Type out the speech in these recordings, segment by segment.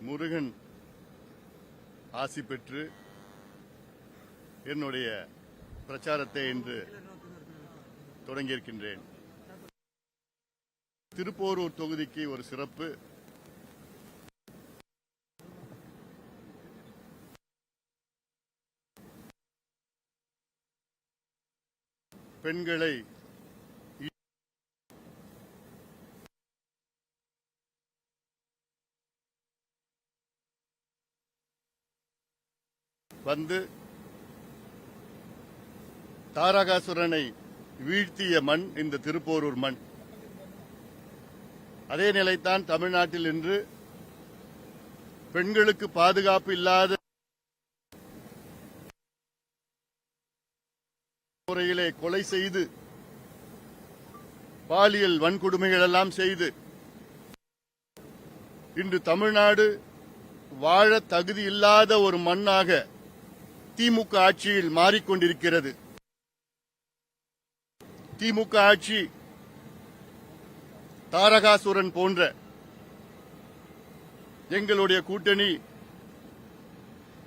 முருகன் ஆசி பெற்று என்னுடைய பிரச்சாரத்தை இன்று தொடங்கியிருக்கின்றேன். திருப்போரூர் தொகுதிக்கு ஒரு சிறப்பு. பெண்களை வந்து தாரகாசுரனை வீழ்த்திய மண் இந்த திருப்போரூர் மண். அதே நிலைத்தான் தமிழ்நாட்டில் இன்று பெண்களுக்கு பாதுகாப்பு இல்லாத முறையிலே கொலை செய்து பாலியல் வன்கொடுமைகள் எல்லாம் செய்து இன்று தமிழ்நாடு வாழ தகுதி இல்லாத ஒரு மண்ணாக திமுக ஆட்சியில் மாறிக்கொண்டிருக்கிறது. திமுக ஆட்சி தாரகாசுரன் போன்ற எங்களுடைய கூட்டணி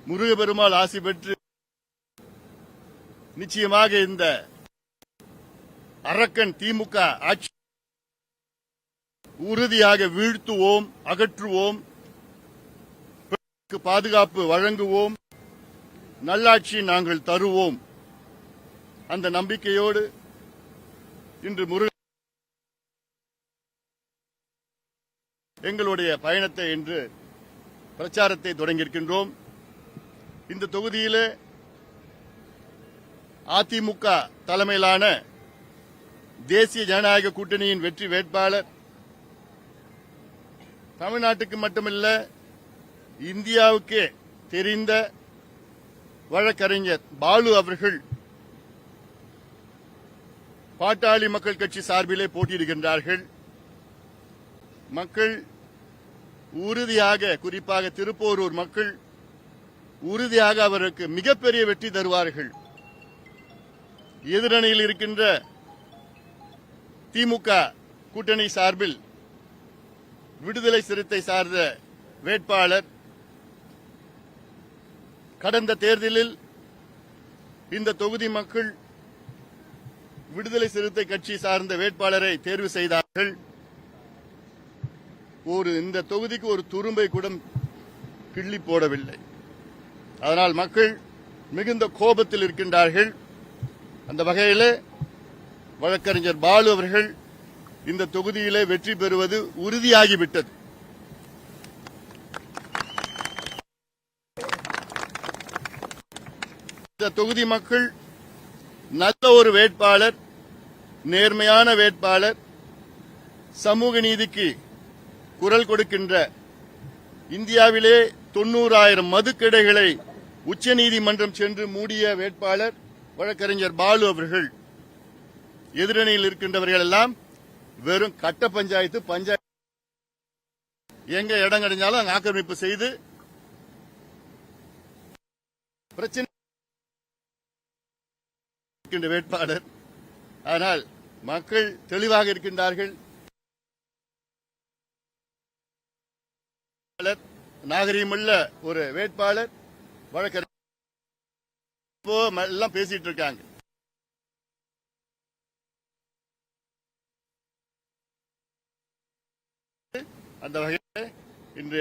முருகப்பெருமாள் ஆசி பெற்று நிச்சயமாக இந்த அரக்கன் திமுக ஆட்சி உறுதியாக வீழ்த்துவோம், அகற்றுவோம், பாதுகாப்பு வழங்குவோம், நல்லாட்சி நாங்கள் தருவோம். அந்த நம்பிக்கையோடு இன்று எங்களுடைய பயணத்தை இன்று பிரச்சாரத்தை தொடங்கியிருக்கின்றோம். இந்த தொகுதியிலே அதிமுக தலைமையிலான தேசிய ஜனநாயக கூட்டணியின் வெற்றி வேட்பாளர் தமிழ்நாட்டுக்கு மட்டுமல்ல இந்தியாவுக்கே தெரிந்த வழக்கறிஞர் பாலு அவர்கள் பாட்டாளி மக்கள் கட்சி சார்பிலே போட்டியிடுகின்றார்கள். மக்கள் உறுதியாக, குறிப்பாக திருப்போரூர் மக்கள் உறுதியாக அவருக்கு மிகப்பெரிய வெற்றி தருவார்கள். எதிரணியில் இருக்கின்ற திமுக கூட்டணி சார்பில் விடுதலை சிறுத்தை சார்ந்த வேட்பாளர் கடந்த தேர்தலில் இந்த தொகுதி மக்கள் விடுதலை சிறுத்தை கட்சி சார்ந்த வேட்பாளரை தேர்வு செய்தார்கள். இந்த தொகுதிக்கு ஒரு துரும்பை கூட கிள்ளி போடவில்லை. அதனால் மக்கள் மிகுந்த கோபத்தில் இருக்கின்றார்கள். அந்த வகையில் வழக்கறிஞர் பாலு அவர்கள் இந்த தொகுதியிலே வெற்றி பெறுவது உறுதியாகிவிட்டது. இந்த தொகுதி மக்கள் நல்ல ஒரு வேட்பாளர், நேர்மையான வேட்பாளர், சமூக நீதிக்கு குரல் கொடுக்கின்ற, இந்தியாவிலே 90,000 மதுக்கடைகளை உச்சநீதிமன்றம் சென்று மூடிய வேட்பாளர் வழக்கறிஞர் பாலு அவர்கள். எதிரணியில் இருக்கின்றவர்கள் எல்லாம் வெறும் கட்ட பஞ்சாயத்து எங்க இடம் கிடைச்சாலும் அங்க ஆக்கிரமிப்பு செய்து பிரச்சனை வேட்பாளர். ஆனால் மக்கள் தெளிவாக இருக்கின்றார்கள். நாகரீகமுள்ள ஒரு வேட்பாளர் வழக்கறிஞர் எல்லாம் பேசிட்டு இருக்காங்க. அந்த வகையில் இன்று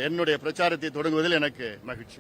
என்னுடைய பிரச்சாரத்தை தொடங்குவதில் எனக்கு மகிழ்ச்சி.